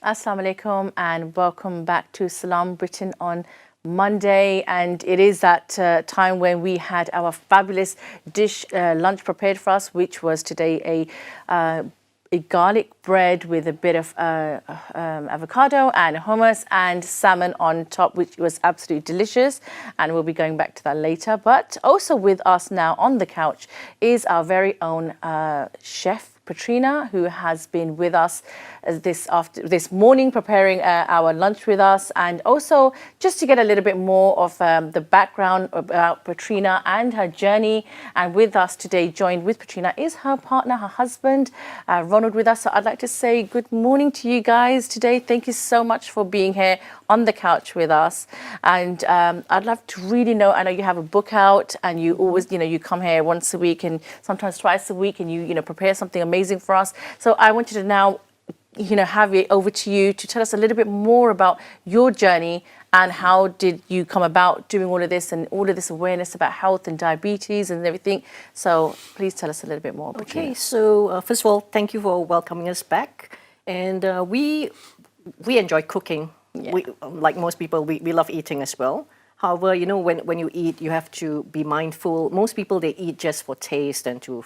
Assalamu alaikum and welcome back to Salam Britain on Monday. And it is that time when we had our fabulous dish lunch prepared for us, which was today a garlic bread with a bit of avocado and hummus and salmon on top, which was absolutely delicious. And we'll be going back to that later. But also with us now on the couch is our very own chef, Petrina, who has been with us this morning preparing our lunch with us, and also just to get a little bit more of the background about Petrina and her journey. And with us today, joined with Petrina, is her partner, her husband, Ronald, with us. So I'd like to say good morning to you guys today. Thank you so much for being here on the couch with us. And I'd love to really know, I know you have a book out and you always, you come here once a week and sometimes twice a week and you prepare something amazing for us. So I want you to now, have it over to you to tell us a little bit more about your journey and how did you come about doing all of this and all of this awareness about health and diabetes and everything. So please tell us a little bit more. Okay, so first of all, thank you for welcoming us back. And we enjoy cooking. Yeah. We, like most people, we love eating as well. However, when you eat, you have to be mindful. Most people, they eat just for taste and to,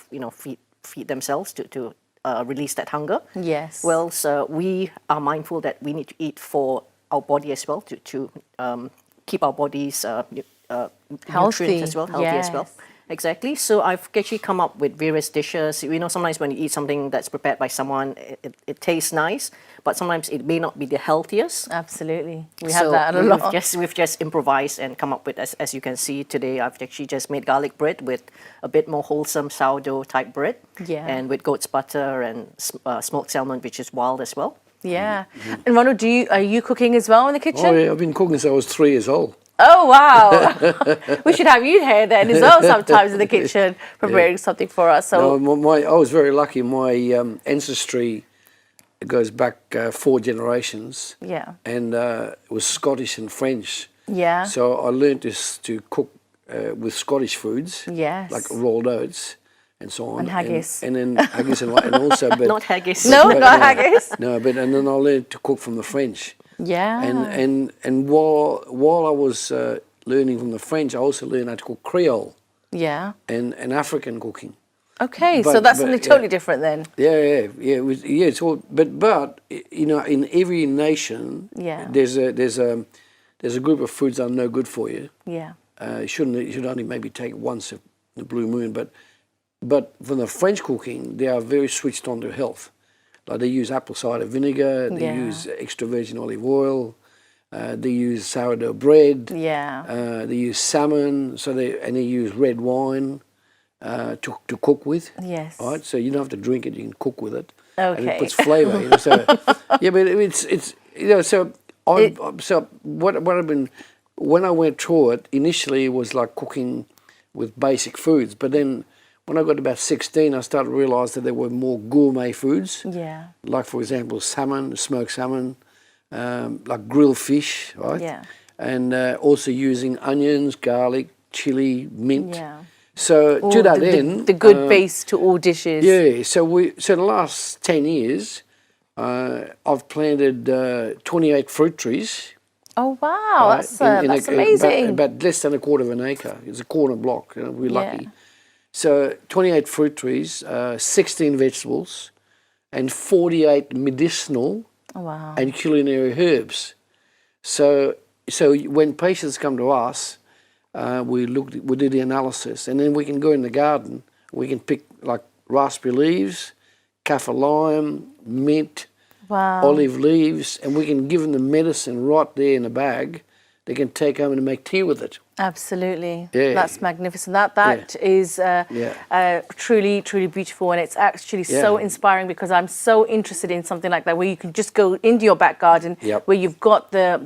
feed themselves to release that hunger. Yes. Well, so we are mindful that we need to eat for our body as well to keep our bodies nutrient as well, healthy as well. Exactly. So I've actually come up with various dishes. Sometimes when you eat something that's prepared by someone, it tastes nice, but sometimes it may not be the healthiest. Absolutely. We have that a lot. We've just improvised and come up with, as you can see today, I've actually just made garlic bread with a bit more wholesome sourdough type bread. Yeah. And with goat's butter and smoked salmon, which is wild as well. Yeah. Mm-hmm. And Ronald, are you cooking as well in the kitchen? Oh yeah, I've been cooking since I was 3 years old. Oh, wow. We should have you here then as well sometimes in the kitchen preparing something for us. So No, I was very lucky. My ancestry goes back 4 generations. Yeah. And it was Scottish and French. Yeah. So I learned to cook with Scottish foods. Yes. Like rolled oats and so on. And haggis. And then haggis and also... But, not haggis. No, not haggis. No, and then I learned to cook from the French. Yeah. And while I was learning from the French, I also learned how to cook Creole. Yeah. And African cooking. Okay, so that's something totally different then. Yeah. It's all, but in every nation, there's a group of foods that are no good for you. Yeah. You should only maybe take once in the blue moon. But from the French cooking, they are very switched on to health. Like they use apple cider vinegar, they use extra virgin olive oil, they use sourdough bread, they use salmon, they use red wine to cook with. Yes. Right, so you don't have to drink it; you can cook with it. Okay. And it puts flavour. So yeah, but it's so what I've been when I went through it initially it was like cooking with basic foods, but then. When I got about 16, I started to realise that there were more gourmet foods. Yeah. Like, for example, salmon, smoked salmon, like grilled fish, right? Yeah. And also using onions, garlic, chili, mint. Yeah. So to that end... The good base to all dishes. Yeah. So the last 10 years, I've planted 28 fruit trees. Oh, wow. That's amazing. About less than a quarter of an acre. It's a corner block. We're lucky. So 28 fruit trees, 16 vegetables, and 48 medicinal and culinary herbs. So when patients come to us, we did the analysis, and then we can go in the garden. We can pick like raspberry leaves, kaffir lime, mint, olive leaves, and we can give them the medicine right there in a bag. They can take home and make tea with it. Absolutely. Yeah. That's magnificent. That is truly, truly beautiful. And it's actually so inspiring because I'm so interested in something like that where you can just go into your back garden where you've got the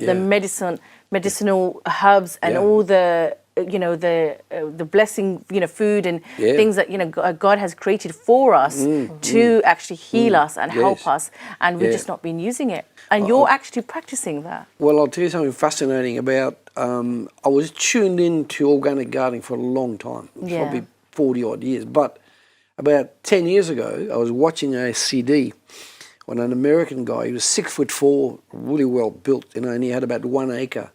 medicinal herbs and all the the blessing, food and things that, God has created for us to actually heal us and help us. And we've just not been using it. And you're actually practicing that. Well, I'll tell you something fascinating about, I was tuned into organic gardening for a long time, probably 40 odd years. But about 10 years ago, I was watching a CD on an American guy. He was 6'4", really well built, and he had about 1 acre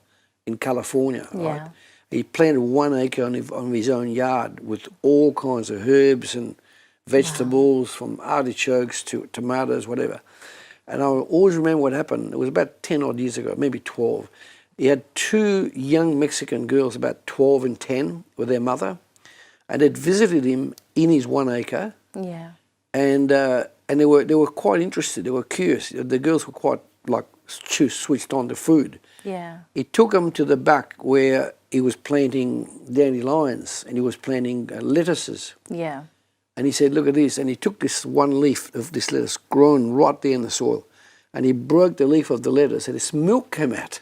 in California, right? He planted 1 acre on his own yard with all kinds of herbs and vegetables, from artichokes to tomatoes, whatever. And I always remember what happened. It was about 10 odd years ago, maybe 12. He had 2 young Mexican girls, about 12 and 10, with their mother, and they'd visited him in his 1 acre. Yeah. And they were quite interested. They were curious. The girls were quite like switched on to food. Yeah. He took them to the back where he was planting dandelions and he was planting lettuces. Yeah. And he said, "Look at this." And he took this one leaf of this lettuce, grown right there in the soil, and he broke the leaf of the lettuce, and this milk came out.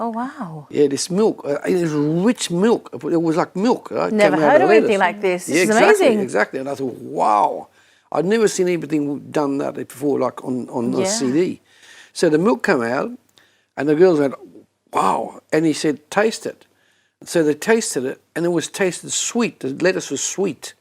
Oh, wow. Yeah, this milk. It was rich milk. It was like milk. Never heard of anything like this. This is amazing. Exactly. And I thought, wow. I'd never seen anything done that before, like on a CD. So the milk came out, and the girls went, "Wow!" And he said, "Taste it." So they tasted it, and it was tasted sweet. The lettuce was sweet,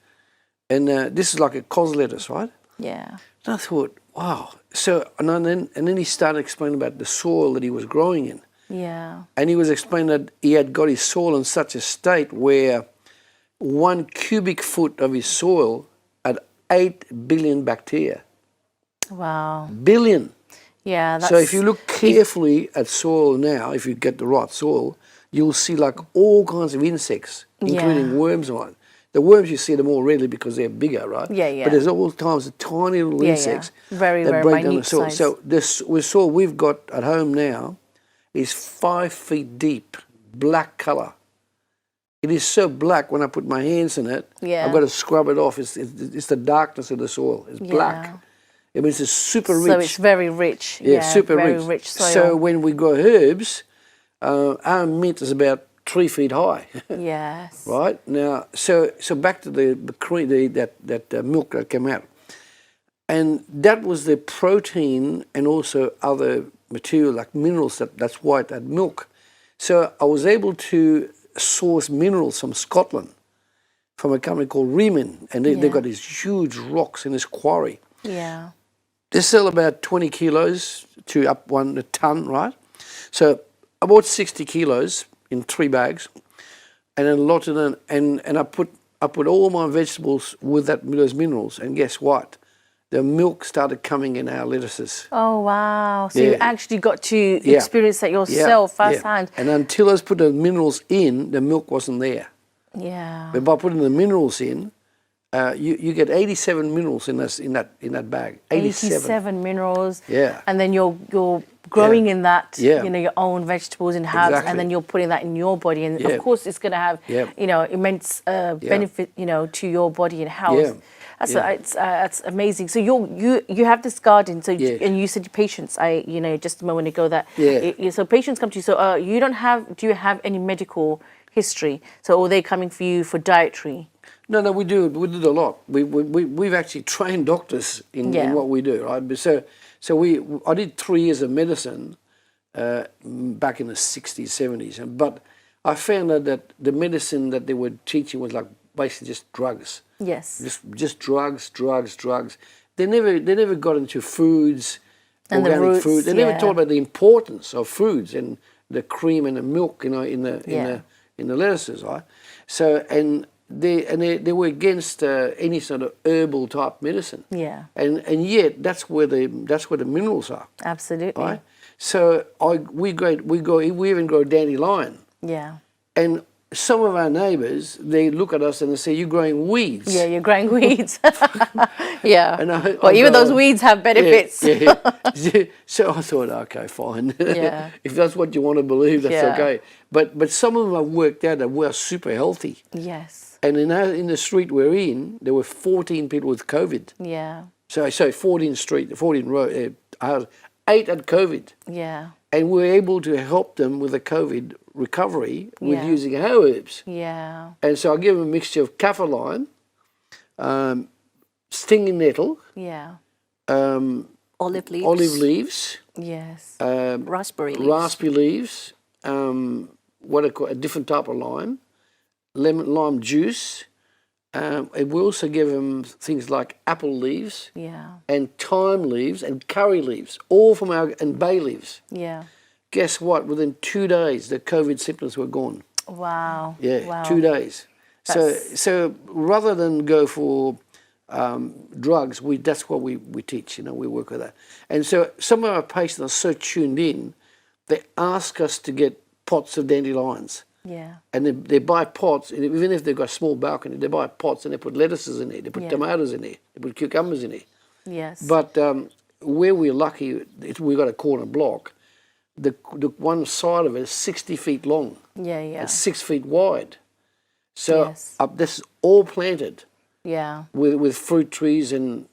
and this is like a cos lettuce, right? Yeah. And I thought, wow. So and then he started explaining about the soil that he was growing in. Yeah. And he was explaining that he had got his soil in such a state where 1 cubic foot of his soil had 8 billion bacteria. Wow. Billion. Yeah. So if you look carefully at soil now, if you get the right soil, you'll see like all kinds of insects, including worms on it. The worms, you see them all readily because they're bigger, right? Yeah, yeah. But there's all times the tiny little insects Very, that very break down the minute soil. size. So this soil we've got at home now is 5 feet deep, black colour. It is so black when I put my hands in it, I've got to scrub it off. It's the darkness of the soil. It's black. It means it's super rich. So it's very rich. Yeah, super very rich. rich soil. So when we grow herbs, our mint is about 3 feet high. Yes. Right? Now, so back to the cream, that milk that came out. And that was the protein and also other material like minerals that's why it had milk. So I was able to source minerals from Scotland, from a company called Riemann, and they've got these huge rocks in this quarry. Yeah. They sell about 20 kilos to up a ton, right? So I bought 60 kilos in 3 bags, and then lotted them, and I put all my vegetables with those minerals, and guess what? The milk started coming in our lettuces. Oh, wow. So you actually got to experience that yourself firsthand. And until I put the minerals in, the milk wasn't there. Yeah. But by putting the minerals in, you get 87 minerals in that bag. 87 minerals. Yeah. And then you're growing in that, Yeah. your own vegetables and herbs, Exactly. and then you're putting that in your body. And of course, it's going to have, immense benefit, to your body and health. Yeah. That's amazing. So you have this garden. So and you said patients. Just a moment ago that. So patients come to you. So do you have any medical history? So are they coming for you for dietary? No, we do a lot. We've actually trained doctors in what we do, right? I did 3 years of medicine back in the 60s, 70s, but I found out that the medicine that they were teaching was like basically just drugs. Yes. Just drugs. They never got into foods, and organic the roots, food. They never talked about the importance of foods and the cream and the milk, in the lettuces, right? So they were against any sort of herbal type medicine. Yeah. And yet that's where the minerals are. Absolutely. Right? So we even grow dandelion. Yeah. And some of our neighbours, they look at us and they say, "You're growing weeds." Yeah, you're growing weeds. Yeah. And even those weeds have benefits. Yeah. So I thought, okay, fine. Yeah. If that's what you want to believe, that's okay. But some of them have worked out that we're super healthy. Yes. And in the street we're in, there were 14 people with COVID. Yeah. So 14 row, 8 had COVID. Yeah. And we were able to help them with the COVID recovery with using our herbs. Yeah. And so I give them a mixture of kaffir stinging nettle, olive leaves, yes, raspberry leaves, what I call a different type of lime, lime juice, And we also give them things like apple leaves and thyme leaves and curry leaves, all from and bay leaves. Yeah. Guess what? Within 2 days, the COVID symptoms were gone. Wow. Yeah, wow. 2 days. So rather than go for drugs, that's what we teach. We work with that. And so some of our patients are so tuned in, they ask us to get pots of dandelions. Yeah. And they buy pots, and even if they've got a small balcony, they buy pots and they put lettuces in there, they put tomatoes in there, they put cucumbers in there. Yes. But where we're lucky, we've got a corner block. The one side of it is 60 feet long. Yeah. And 6 feet wide. So this is all planted. Yeah. With fruit trees and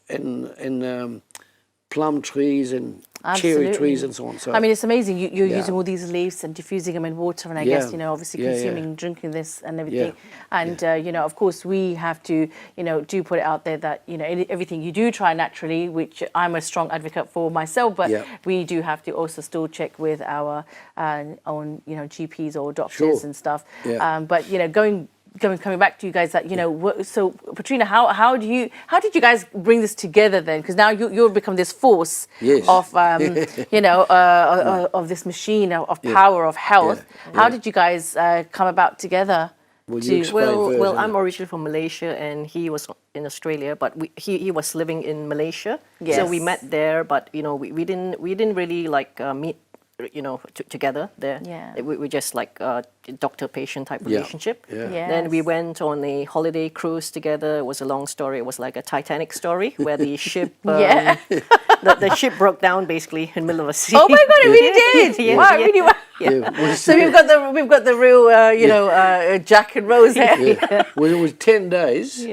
plum trees and cherry trees and so on. So I mean, it's amazing. You're using all these leaves and diffusing them in water, and I guess obviously consuming, drinking this and everything. And of course, we have to do put it out there that everything you do try naturally, which I'm a strong advocate for myself. But we do have to also still check with our own GPs or doctors and stuff. But coming back to you guys, that so Petrina, how did you guys bring this together then? Because now you've become this force of of this machine of power of health. How did you guys come about together? Well, I'm originally from Malaysia and he was in Australia, but he was living in Malaysia. So we met there, but we didn't really meet together there. We just like doctor-patient type relationship. Then we went on a holiday cruise together. It was a long story. It was like a Titanic story where the ship the ship broke down basically in the middle of a sea. Oh my God, it really did! Wow, really wow. So we've got the real Jack and Rose here. Well, it was 10 days.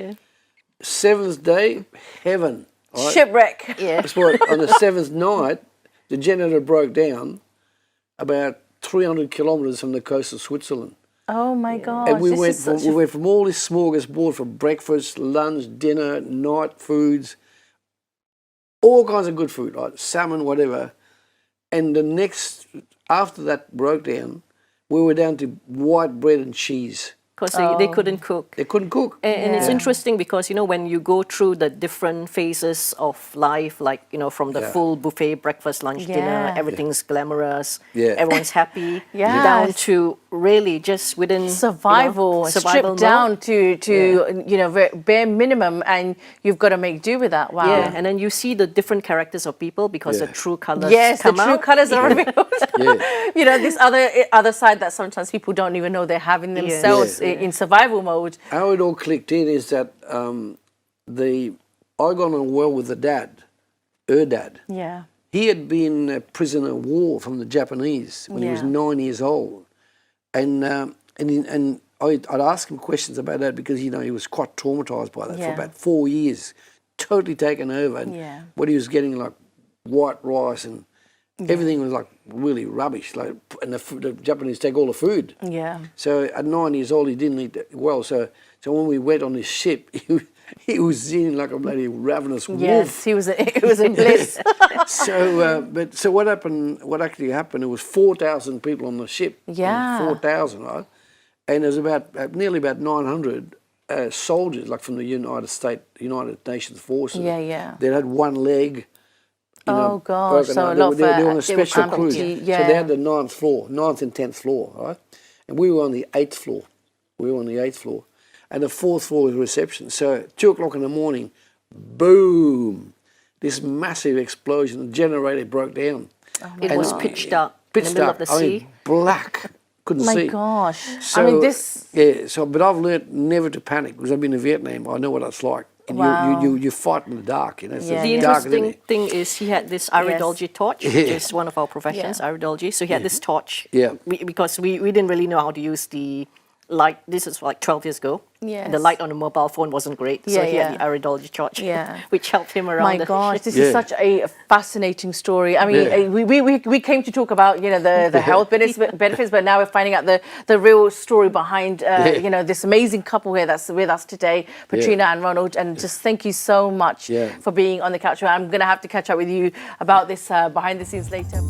7th day, heaven. Right? Shipwreck. That's what, on the 7th night, the generator broke down about 300 kilometres from the coast of Switzerland. Oh my God! And we went from all this smorgasbord for breakfast, lunch, dinner, night foods, all kinds of good food, like salmon, whatever. And after that broke down, we were down to white bread and cheese. Because they couldn't cook. They couldn't cook. And it's interesting because, when you go through the different phases of life, like, from the full buffet, breakfast, lunch, dinner, everything's glamorous, everyone's happy, down to really just within survival stripped down to bare minimum, and you've got to make do with that. Wow. Yeah, and then you see the different characters of people because the true colours come out. True colours are revealed. This other side that sometimes people don't even know they're having themselves in survival mode. How it all clicked in is that I got on well with her dad. Yeah. He had been a prisoner of war from the Japanese when he was 9 years old. And I'd ask him questions about that because, he was quite traumatised by that for about 4 years, totally taken over. And what he was getting, like white rice and everything was like really rubbish. And the Japanese take all the food. Yeah. So at 9 years old, he didn't eat well. So when we went on this ship, he was eating like a bloody ravenous wolf. Yes, he was in bliss. So what happened? What actually happened? It was 4,000 people on the ship. Yeah. 4,000, right? And there's nearly about 900 soldiers, like from the United Nations forces. Yeah. They had one leg. Oh gosh, so a lot of they were on a special cruise. Yeah. So they had the 9th and 10th floor, right? And we were on the 8th floor. And the 4th floor was reception. So 2 o'clock in the morning, boom, this massive explosion. The generator broke down. It was pitch dark in the middle of the sea. Black. Couldn't see. My gosh. So, but I've learnt never to panic because I've been in Vietnam. I know what that's like. And you fight in the dark. The interesting thing is he had this iridology torch, which is one of our professions, iridology. So he had this torch because we didn't really know how to use the light. This is like 12 years ago. And the light on the mobile phone wasn't great. So he had the iridology torch, which helped him around. My gosh, this is such a fascinating story. I mean, we came to talk about, the health benefits, but now we're finding out the real story behind, this amazing couple here that's with us today, Petrina and Ronald. And just thank you so much for being on the couch. I'm going to have to catch up with you about this behind the scenes later.